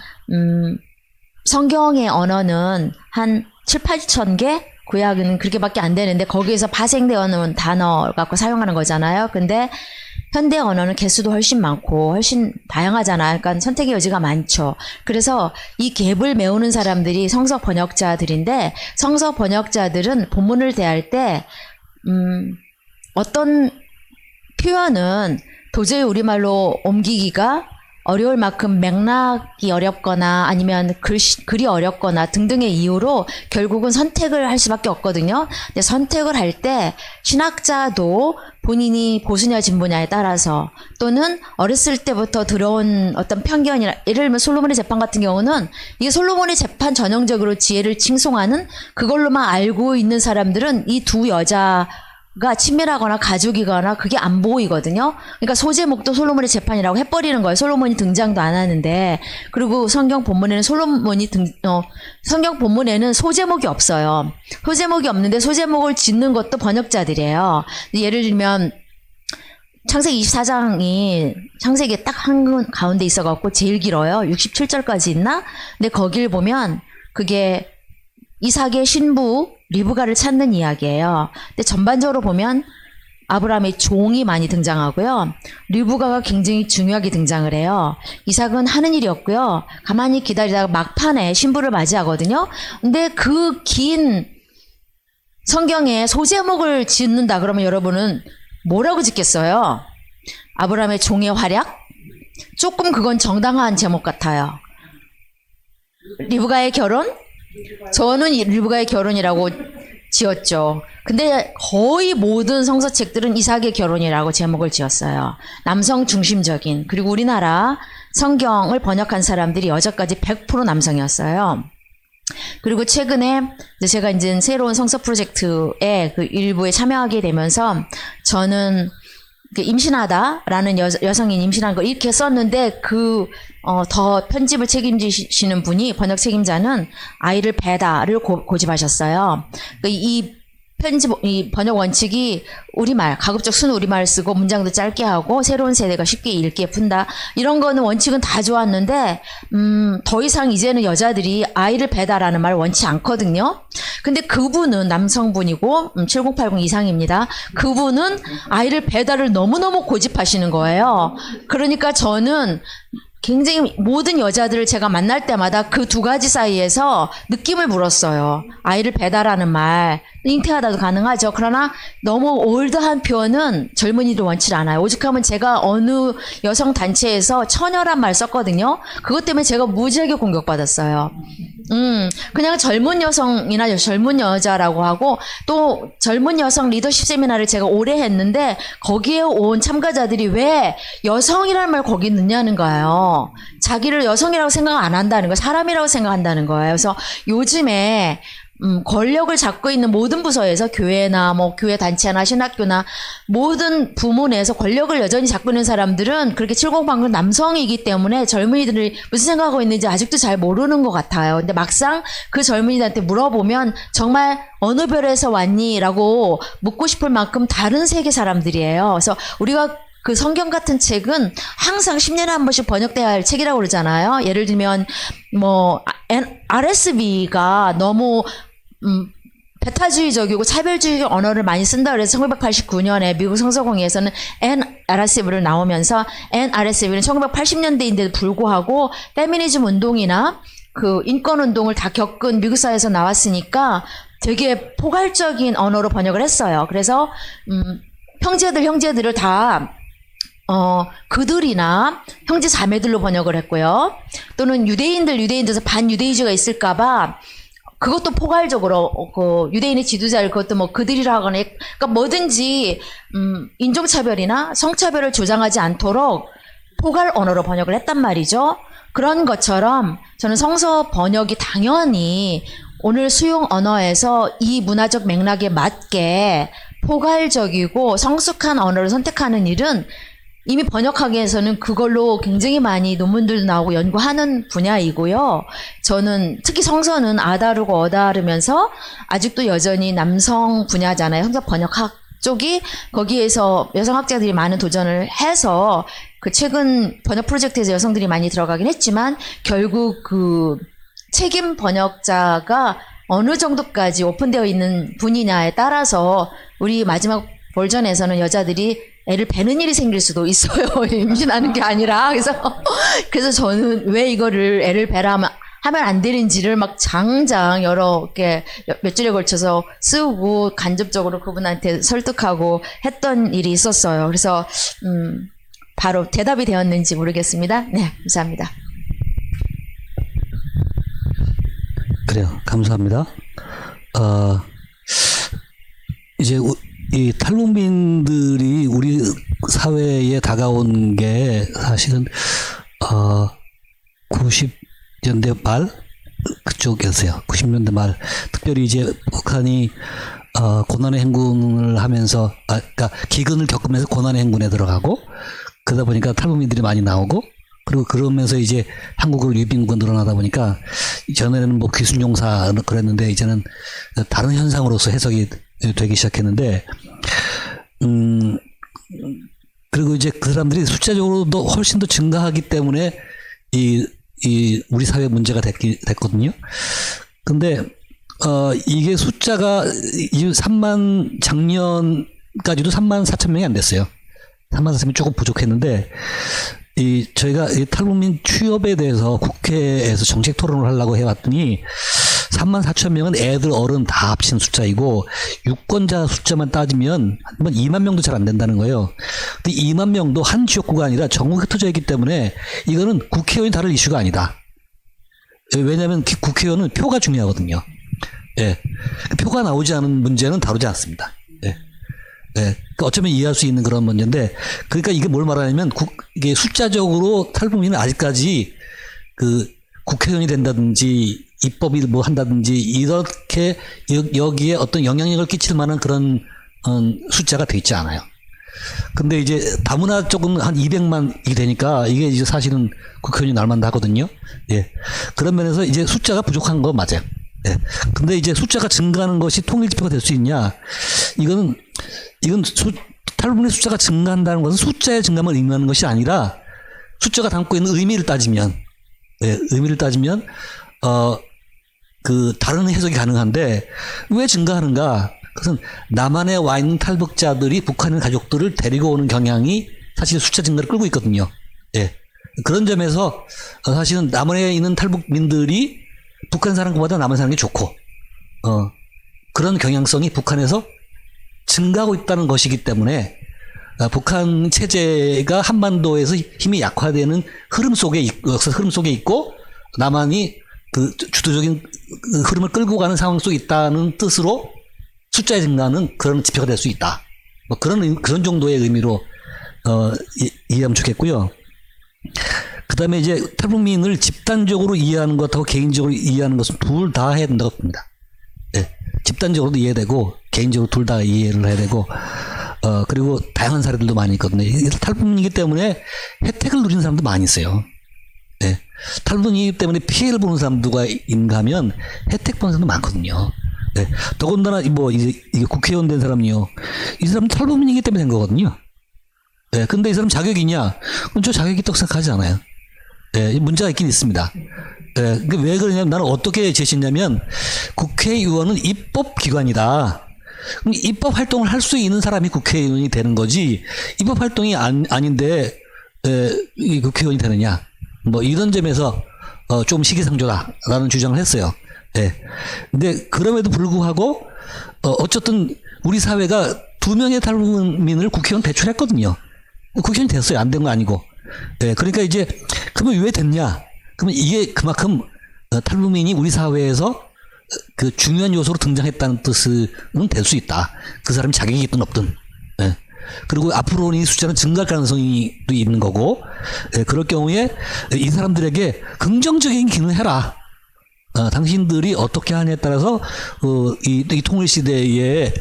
성경의 언어는 한 7, 8천 개? 구약은 그렇게밖에 안 되는데 거기에서 파생되어 온 단어 갖고 사용하는 거잖아요. 근데 현대 언어는 개수도 훨씬 많고 훨씬 다양하잖아요. 그러니까 선택의 여지가 많죠. 그래서 이 갭을 메우는 사람들이 성서 번역자들인데 성서 번역자들은 본문을 대할 때 어떤 표현은 도저히 우리말로 옮기기가 어려울 만큼 맥락이 어렵거나 아니면 글이 어렵거나 등등의 이유로 결국은 선택을 할 수밖에 없거든요. 근데 선택을 할 때 신학자도 본인이 보수냐 진보냐에 따라서 또는 어렸을 때부터 들어온 어떤 편견이나 예를 들면 솔로몬의 재판 같은 경우는 이게 솔로몬의 재판 전형적으로 지혜를 칭송하는 그걸로만 알고 있는 사람들은 이 두 여자가 친밀하거나 가족이거나 그게 안 보이거든요. 그러니까 소제목도 솔로몬의 재판이라고 해버리는 거예요. 솔로몬이 등장도 안 하는데. 그리고 성경 본문에는 성경 본문에는 소제목이 없어요. 소제목이 없는데 소제목을 짓는 것도 번역자들이에요. 예를 들면 창세기 24장이 창세기에 딱 한 가운데 있어갖고 제일 길어요. 67절까지 있나? 근데 거길 보면 그게 이삭의 신부 리브가를 찾는 이야기예요. 근데 전반적으로 보면 아브라함의 종이 많이 등장하고요. 리브가가 굉장히 중요하게 등장을 해요. 이삭은 하는 일이 없고요. 가만히 기다리다가 막판에 신부를 맞이하거든요. 근데 그 긴 성경에 소제목을 짓는다 그러면 여러분은 뭐라고 짓겠어요? 아브라함의 종의 활약? 조금 그건 정당한 제목 같아요. 리브가의 결혼? 저는 리브가의 결혼이라고 지었죠. 근데 거의 모든 성서책들은 이삭의 결혼이라고 제목을 지었어요. 남성 중심적인. 그리고 우리나라 성경을 번역한 사람들이 여자까지 100% 남성이었어요. 그리고 최근에 제가 이제 새로운 성서 프로젝트에 그 일부에 참여하게 되면서 저는 임신하다라는 여성인 임신한 걸 이렇게 썼는데 더 편집을 책임지시는 분이 번역 책임자는 아이를 배다를 고집하셨어요. 이 번역 원칙이 우리말, 가급적 순 우리말 쓰고 문장도 짧게 하고 새로운 세대가 쉽게 읽기에 푼다. 이런 거는 원칙은 다 좋았는데 더 이상 이제는 여자들이 아이를 배다라는 말 원치 않거든요. 근데 그분은 남성분이고 7080 이상입니다. 그분은 아이를 배다를 너무너무 고집하시는 거예요. 그러니까 저는 굉장히 모든 여자들을 제가 만날 때마다 그 두 가지 사이에서 느낌을 물었어요. 아이를 배달하는 말, 잉태하다도 가능하죠. 그러나 너무 올드한 표현은 젊은이들 원치 않아요. 오죽하면 제가 어느 여성 단체에서 처녀란 말 썼거든요. 그것 때문에 제가 무지하게 공격받았어요. 그냥 젊은 여성이나 젊은 여자라고 하고 또 젊은 여성 리더십 세미나를 제가 오래 했는데 거기에 온 참가자들이 왜 여성이라는 말 거기 넣냐는 거예요. 자기를 여성이라고 생각 안 한다는 거예요. 사람이라고 생각한다는 거예요. 그래서 요즘에 권력을 잡고 있는 모든 부서에서 교회나 교회 단체나 신학교나 모든 부문에서 권력을 여전히 잡고 있는 사람들은 그렇게 7080 남성이기 때문에 젊은이들이 무슨 생각하고 있는지 아직도 잘 모르는 것 같아요. 근데 막상 그 젊은이들한테 물어보면 정말 어느 별에서 왔니? 라고 묻고 싶을 만큼 다른 세계 사람들이에요. 그래서 우리가 그 성경 같은 책은 항상 10년에 한 번씩 번역돼야 할 책이라고 그러잖아요. 예를 들면 RSV가 너무 배타주의적이고 차별주의 언어를 많이 쓴다 그래서 1989년에 미국 성서공회에서는 NRSV를 나오면서 NRSV는 1980년대인데도 불구하고 페미니즘 운동이나 그 인권운동을 다 겪은 미국 사회에서 나왔으니까 되게 포괄적인 언어로 번역을 했어요. 그래서 형제들을 다 그들이나 형제 자매들로 번역을 했고요. 또는 유대인들에서 반유대주의가 있을까봐 그것도 포괄적으로 그 유대인의 지도자를 그것도 뭐 그들이라 하거나 그러니까 뭐든지 인종차별이나 성차별을 조장하지 않도록 포괄 언어로 번역을 했단 말이죠. 그런 것처럼 저는 성서 번역이 당연히 오늘 수용 언어에서 이 문화적 맥락에 맞게 포괄적이고 성숙한 언어를 선택하는 일은 이미 번역하기 위해서는 그걸로 굉장히 많이 논문들도 나오고 연구하는 분야이고요. 저는 특히 성서는 아다르고 어다르면서 아직도 여전히 남성 분야잖아요. 성서 번역학 쪽이 거기에서 여성학자들이 많은 도전을 해서 그 최근 번역 프로젝트에서 여성들이 많이 들어가긴 했지만 결국 그 책임 번역자가 어느 정도까지 오픈되어 있는 분이냐에 따라서 우리 마지막 버전에서는 여자들이 애를 베는 일이 생길 수도 있어요. 임신하는 게 아니라. 그래서 저는 왜 이거를 애를 베라 하면 안 되는지를 막 장장 여러 개 몇 줄에 걸쳐서 쓰고 간접적으로 그분한테 설득하고 했던 일이 있었어요. 그래서 바로 대답이 되었는지 모르겠습니다. 네, 감사합니다. 그래요. 감사합니다. 이제 이 탈북민들이 우리 사회에 다가온 게 사실은 90년대 말 그쪽이었어요. 90년대 말 특별히 이제 북한이 고난의 행군을 하면서 그러니까 기근을 겪으면서 고난의 행군에 들어가고 그러다 보니까 탈북민들이 많이 나오고 그리고 그러면서 이제 한국으로 유빈구가 늘어나다 보니까 전에는 뭐 귀순용사 그랬는데 이제는 다른 현상으로서 해석이 되기 시작했는데 그리고 이제 그 사람들이 숫자적으로도 훨씬 더 증가하기 때문에 이 우리 사회 문제가 됐거든요. 근데 이게 숫자가 3만 작년까지도 3만 4천 명이 안 됐어요. 3만 4천 명이 조금 부족했는데 저희가 이 탈북민 취업에 대해서 국회에서 정책 토론을 하려고 해왔더니 3만 4천 명은 애들 어른 다 합친 숫자이고 유권자 숫자만 따지면 한 2만 명도 잘 안 된다는 거예요. 근데 2만 명도 한 지역구가 아니라 전국에 흩어져 있기 때문에 이거는 국회의원이 다룰 이슈가 아니다. 왜냐하면 국회의원은 표가 중요하거든요. 예, 표가 나오지 않은 문제는 다루지 않습니다. 예. 예, 그러니까 어쩌면 이해할 수 있는 그런 문제인데, 그러니까 이게 뭘 말하냐면, 이게 숫자적으로 탈북민은 아직까지 그 국회의원이 된다든지, 입법이 뭐 한다든지, 이렇게 여기에 어떤 영향력을 끼칠 만한 그런 숫자가 돼 있지 않아요. 근데 이제 다문화 쪽은 한 200만이 되니까 이게 이제 사실은 국회의원이 날만도 하거든요. 예. 그런 면에서 이제 숫자가 부족한 거 맞아요. 예. 근데 이제 숫자가 증가하는 것이 통일 지표가 될 수 있냐? 이건 탈북민의 숫자가 증가한다는 것은 숫자의 증가만 의미하는 것이 아니라 숫자가 담고 있는 의미를 따지면, 예, 그 다른 해석이 가능한데 왜 증가하는가? 그것은 남한에 와 있는 탈북자들이 북한의 가족들을 데리고 오는 경향이 사실 숫자 증가를 끌고 있거든요. 예. 그런 점에서 사실은 남한에 있는 탈북민들이 북한 사는 것보다 남한 사는 게 좋고, 그런 경향성이 북한에서 증가하고 있다는 것이기 때문에 북한 체제가 한반도에서 힘이 약화되는 역사 흐름 속에 있고 남한이 그 주도적인 흐름을 끌고 가는 상황 속에 있다는 뜻으로 숫자의 증가는 그런 지표가 될 수 있다. 뭐 그런 정도의 의미로 이해하면 좋겠고요. 그 다음에 이제 탈북민을 집단적으로 이해하는 것하고 개인적으로 이해하는 것은 둘 다 해야 된다고 봅니다. 예. 집단적으로도 이해되고 개인적으로 둘 다 이해를 해야 되고 그리고 다양한 사례들도 많이 있거든요. 탈북민이기 때문에 혜택을 누리는 사람도 많이 있어요. 예. 탈북민이기 때문에 피해를 보는 사람들과 있는가 하면 혜택 보는 사람도 많거든요. 예. 더군다나 이제 국회의원 된 사람이요. 이 사람은 탈북민이기 때문에 된 거거든요. 예. 근데 이 사람 자격이 있냐? 그럼 저 자격이 있다고 생각하지 않아요. 예. 문제가 있긴 있습니다. 예. 그러니까 왜 그러냐면 나는 어떻게 제시했냐면 국회의원은 입법기관이다. 입법 활동을 할 수 있는 사람이 국회의원이 되는 거지 입법 활동이 아닌데 이 국회의원이 되느냐 뭐 이런 점에서 좀 시기상조다라는 주장을 했어요. 예. 근데 그럼에도 불구하고 어쨌든 우리 사회가 2명의 탈북민을 국회의원 배출했거든요. 국회의원이 됐어요. 안 된 거 아니고. 예. 그러니까 이제 그러면 왜 됐냐? 그러면 이게 그만큼 탈북민이 우리 사회에서 그 중요한 요소로 등장했다는 뜻은 될 수 있다. 그 사람이 자격이 있든 없든. 예. 그리고 앞으로는 이 숫자는 증가할 가능성이 또 있는 거고, 예, 그럴 경우에 이 사람들에게 긍정적인 기능을 해라. 당신들이 어떻게 하느냐에 따라서 이 통일 시대의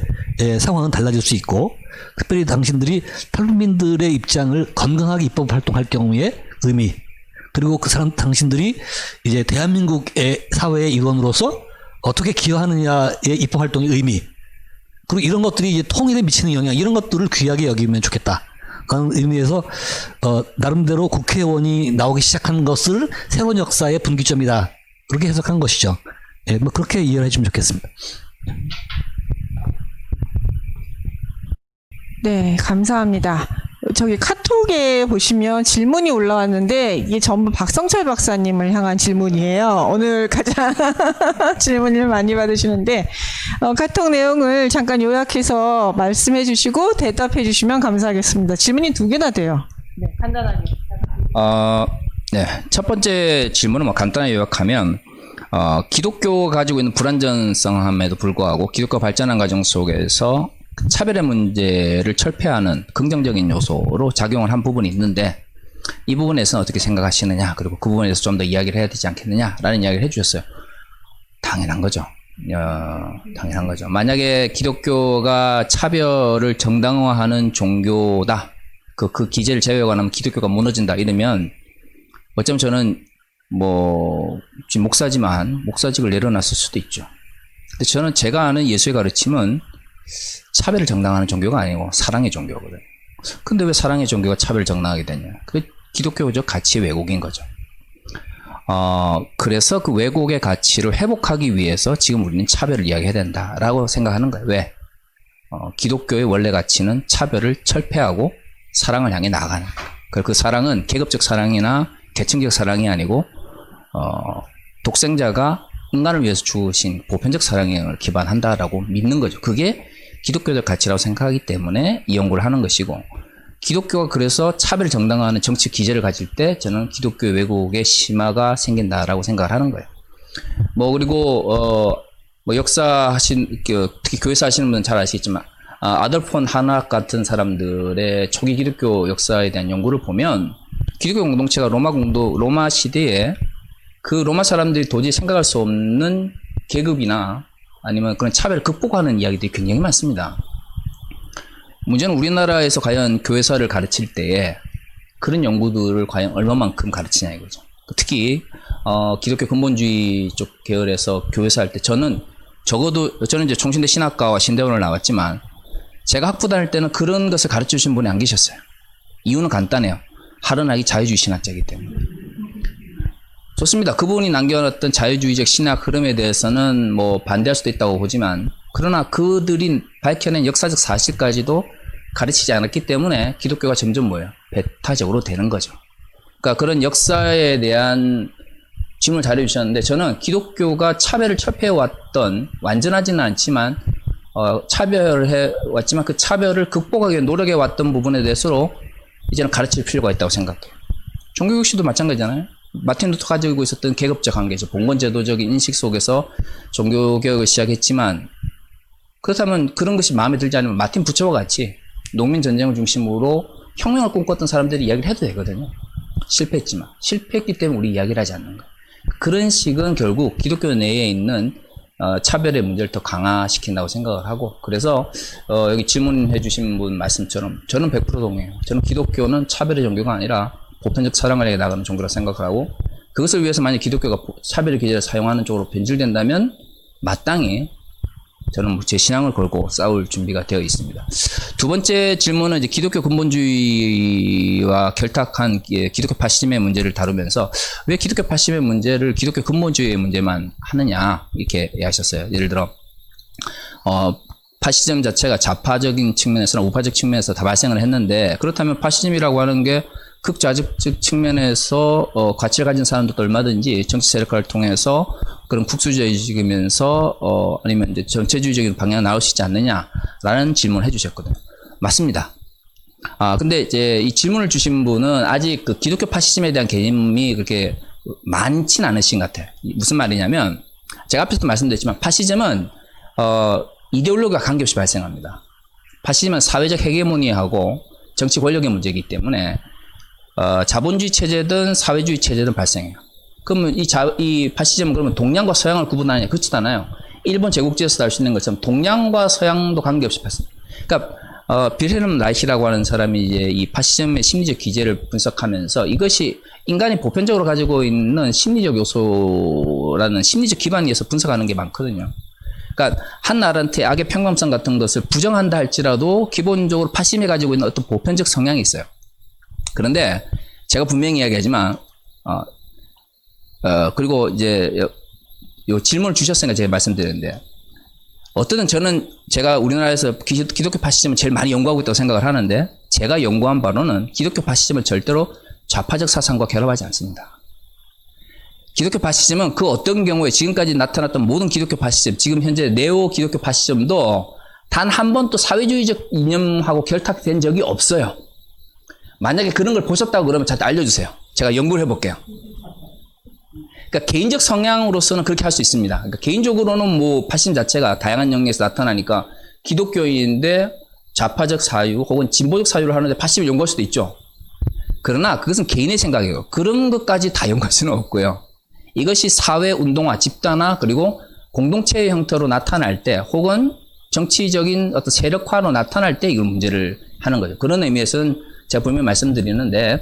상황은 달라질 수 있고, 특별히 당신들이 탈북민들의 입장을 건강하게 입법 활동할 경우에 의미, 그리고 그 사람 당신들이 이제 대한민국의 사회의 일원으로서 어떻게 기여하느냐의 입법 활동의 의미, 그리고 이런 것들이 이제 통일에 미치는 영향, 이런 것들을 귀하게 여기면 좋겠다. 그런 의미에서 나름대로 국회의원이 나오기 시작한 것을 새로운 역사의 분기점이다. 그렇게 해석한 것이죠. 예, 뭐 그렇게 이해를 해주면 좋겠습니다. 네, 감사합니다. 저기 카톡에 보시면 질문이 올라왔는데 이게 전부 박성철 박사님을 향한 질문이에요. 오늘 가장 질문을 많이 받으시는데 카톡 내용을 잠깐 요약해서 말씀해 주시고 대답해 주시면 감사하겠습니다. 질문이 2개나 돼요. 네, 간단하게. 네. 첫 번째 질문은 뭐 간단하게 요약하면, 기독교가 가지고 있는 불완전성함에도 불구하고 기독교 발전한 과정 속에서 차별의 문제를 철폐하는 긍정적인 요소로 작용을 한 부분이 있는데, 이 부분에서는 어떻게 생각하시느냐, 그리고 그 부분에서 좀 더 이야기를 해야 되지 않겠느냐라는 이야기를 해주셨어요. 당연한 거죠. 당연한 거죠. 만약에 기독교가 차별을 정당화하는 종교다, 그 기제를 제외하면 기독교가 무너진다 이러면, 어쩌면 저는 지금 목사지만 목사직을 내려놨을 수도 있죠. 근데 저는 제가 아는 예수의 가르침은 차별을 정당화하는 종교가 아니고 사랑의 종교거든요. 근데 왜 사랑의 종교가 차별을 정당하게 되냐? 그 기독교적 가치의 왜곡인 거죠. 그래서 그 왜곡의 가치를 회복하기 위해서 지금 우리는 차별을 이야기해야 된다라고 생각하는 거예요. 왜? 기독교의 원래 가치는 차별을 철폐하고 사랑을 향해 나아가는 거예요. 그 사랑은 계급적 사랑이나 계층적 사랑이 아니고 독생자가 인간을 위해서 주신 보편적 사랑에 기반한다라고 믿는 거죠. 그게 기독교적 가치라고 생각하기 때문에 이 연구를 하는 것이고, 기독교가 그래서 차별을 정당화하는 정치 기제를 가질 때 저는 기독교 왜곡의 심화가 생긴다라고 생각을 하는 거예요. 그리고 역사하신, 특히 교회사 하시는 분은 잘 아시겠지만 아돌프 폰 하낙 같은 사람들의 초기 기독교 역사에 대한 연구를 보면, 기독교 공동체가 로마 시대에 그 로마 사람들이 도저히 생각할 수 없는 계급이나 아니면 그런 차별을 극복하는 이야기들이 굉장히 많습니다. 문제는 우리나라에서 과연 교회사를 가르칠 때에 그런 연구들을 과연 얼마만큼 가르치냐 이거죠. 특히 기독교 근본주의 쪽 계열에서 교회사 할 때 저는 이제 총신대 신학과와 신대원을 나왔지만, 제가 학부 다닐 때는 그런 것을 가르쳐 주신 분이 안 계셨어요. 이유는 간단해요. 하른하기 자유주의 신학자이기 때문에. 좋습니다. 그분이 남겨놨던 자유주의적 신학 흐름에 대해서는 반대할 수도 있다고 보지만, 그러나 그들이 밝혀낸 역사적 사실까지도 가르치지 않았기 때문에 기독교가 점점 배타적으로 되는 거죠. 그러니까 그런 역사에 대한 질문을 잘 해주셨는데, 저는 기독교가 차별을 철폐해왔던, 완전하지는 않지만 차별을 해왔지만 그 차별을 극복하기 위해 노력해왔던 부분에 대해서로 이제는 가르칠 필요가 있다고 생각해요. 종교교육시도 마찬가지잖아요. 마틴 루터 가지고 있었던 계급적 관계죠. 봉건제도적인 인식 속에서 종교개혁을 시작했지만, 그렇다면 그런 것이 마음에 들지 않으면 마틴 부처와 같이 농민전쟁을 중심으로 혁명을 꿈꿨던 사람들이 이야기를 해도 되거든요. 실패했지만. 실패했기 때문에 우리 이야기를 하지 않는 거예요. 그런 식은 결국 기독교 내에 있는 차별의 문제를 더 강화시킨다고 생각을 하고, 그래서 여기 질문해 주신 분 말씀처럼 저는 100% 동의해요. 저는 기독교는 차별의 종교가 아니라 보편적 사랑을 향해 나가는 종교라 생각을 하고, 그것을 위해서 만약 기독교가 차별의 기제를 사용하는 쪽으로 변질된다면 마땅히 저는 제 신앙을 걸고 싸울 준비가 되어 있습니다. 두 번째 질문은 이제 기독교 근본주의와 결탁한 기독교 파시즘의 문제를 다루면서, 왜 기독교 파시즘의 문제를 기독교 근본주의의 문제만 하느냐 이렇게 하셨어요. 예를 들어 파시즘 자체가 좌파적인 측면에서나 우파적 측면에서 다 발생을 했는데, 그렇다면 파시즘이라고 하는 게 극좌적적 측면에서 가치를 가진 사람들도 얼마든지 정치 세력화를 통해서 그런 국수주의적이면서 아니면 이제 전체주의적인 방향 나올 수 있지 않느냐라는 질문을 해주셨거든요. 맞습니다. 근데 이제 이 질문을 주신 분은 아직 그 기독교 파시즘에 대한 개념이 그렇게 많진 않으신 것 같아요. 무슨 말이냐면 제가 앞에서도 말씀드렸지만 파시즘은 이데올로기와 관계없이 발생합니다. 파시즘은 사회적 헤게모니하고 정치 권력의 문제이기 때문에 자본주의 체제든 사회주의 체제든 발생해요. 그러면 이 파시즘은 그러면 동양과 서양을 구분하느냐? 그렇지도 않아요. 일본 제국주의에서 알 수 있는 것처럼 동양과 서양도 관계없이 발생. 그러니까 빌헬름 라이히라고 하는 사람이 이제 이 파시즘의 심리적 기제를 분석하면서 이것이 인간이 보편적으로 가지고 있는 심리적 요소라는 심리적 기반에서 분석하는 게 많거든요. 그러니까 한 나라한테 악의 평범성 같은 것을 부정한다 할지라도 기본적으로 파시즘이 가지고 있는 어떤 보편적 성향이 있어요. 그런데 제가 분명히 이야기하지만 그리고 이제 요 질문을 주셨으니까 제가 말씀드리는데 어쨌든 저는 제가 우리나라에서 기독교 파시즘을 제일 많이 연구하고 있다고 생각을 하는데 제가 연구한 바로는 기독교 파시즘을 절대로 좌파적 사상과 결합하지 않습니다. 기독교 파시즘은 그 어떤 경우에 지금까지 나타났던 모든 기독교 파시즘, 지금 현재 네오 기독교 파시즘도 단 한 번도 사회주의적 이념하고 결탁된 적이 없어요. 만약에 그런 걸 보셨다고 그러면 저한테 알려주세요. 제가 연구를 해볼게요. 그러니까 개인적 성향으로서는 그렇게 할 수 있습니다. 그러니까 개인적으로는 뭐 파시즘 자체가 다양한 영역에서 나타나니까 기독교인인데 좌파적 사유 혹은 진보적 사유를 하는데 파시즘을 연구할 수도 있죠. 그러나 그것은 개인의 생각이에요. 그런 것까지 다 연구할 수는 없고요. 이것이 사회 운동화, 집단화 그리고 공동체의 형태로 나타날 때 혹은 정치적인 어떤 세력화로 나타날 때 이런 문제를 하는 거죠. 그런 의미에서는 제가 분명히 말씀드리는데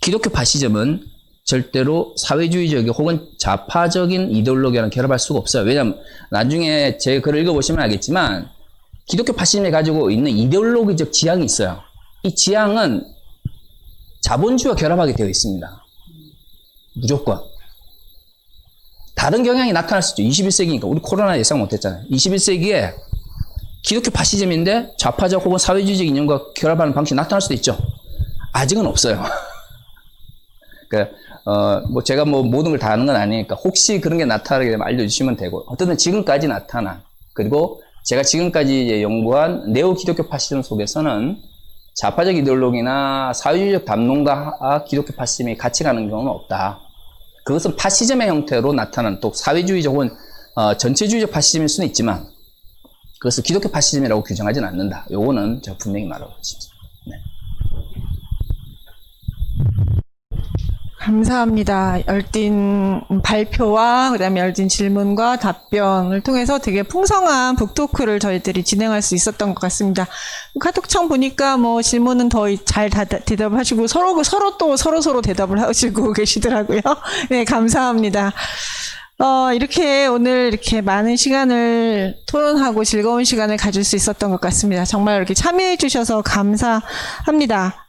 기독교 파시즘은 절대로 사회주의적 혹은 좌파적인 이데올로기와는 결합할 수가 없어요. 왜냐하면 나중에 제 글을 읽어보시면 알겠지만 기독교 파시즘이 가지고 있는 이데올로기적 지향이 있어요. 이 지향은 자본주의와 결합하게 되어 있습니다. 무조건. 다른 경향이 나타날 수 있죠. 21세기니까 우리 코로나 예상 못했잖아요. 21세기에 기독교 파시즘인데 좌파적 혹은 사회주의적 이념과 결합하는 방식이 나타날 수도 있죠. 아직은 없어요. 그러니까 뭐 제가 뭐 모든 걸 다 아는 건 아니니까 혹시 그런 게 나타나게 되면 알려주시면 되고 어쨌든 지금까지 나타난 그리고 제가 지금까지 이제 연구한 네오 기독교 파시즘 속에서는 좌파적 이데올로기나 사회주의적 담론과 기독교 파시즘이 같이 가는 경우는 없다. 그것은 파시즘의 형태로 나타나는 또 사회주의적 혹은 전체주의적 파시즘일 수는 있지만 그것을 기독교 파시즘이라고 규정하지는 않는다. 요거는 제가 분명히 말하고 싶습니다. 네. 감사합니다. 열띤 발표와 그다음에 열띤 질문과 답변을 통해서 되게 풍성한 북토크를 저희들이 진행할 수 있었던 것 같습니다. 카톡창 보니까 뭐 질문은 더 잘 대답하시고 서로 대답을 하시고 계시더라고요. 네, 감사합니다. 이렇게 오늘 이렇게 많은 시간을 토론하고 즐거운 시간을 가질 수 있었던 것 같습니다. 정말 이렇게 참여해 주셔서 감사합니다.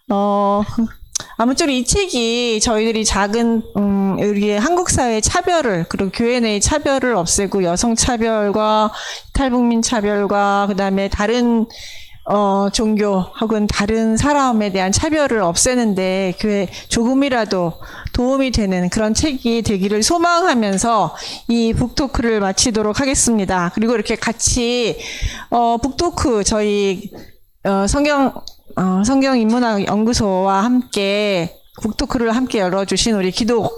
아무쪼록 이 책이 저희들이 작은 우리의 한국 사회의 차별을 그리고 교회 내의 차별을 없애고 여성 차별과 탈북민 차별과 그다음에 다른 종교 혹은 다른 사람에 대한 차별을 없애는데 교회 조금이라도 도움이 되는 그런 책이 되기를 소망하면서 이 북토크를 마치도록 하겠습니다. 그리고 이렇게 같이 북토크 저희 성경 인문학 연구소와 함께 북토크를 함께 열어주신 우리 기독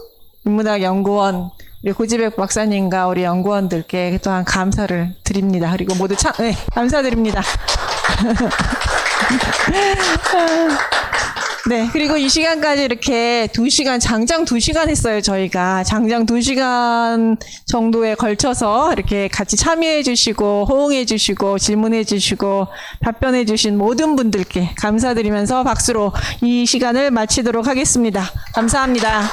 인문학 연구원 우리 고지백 박사님과 우리 연구원들께 또한 감사를 드립니다. 그리고 모두 네, 감사드립니다. 네, 그리고 이 시간까지 이렇게 2시간, 장장 2시간 했어요, 저희가. 장장 2시간 정도에 걸쳐서 이렇게 같이 참여해 주시고, 호응해 주시고, 질문해 주시고, 답변해 주신 모든 분들께 감사드리면서 박수로 이 시간을 마치도록 하겠습니다. 감사합니다.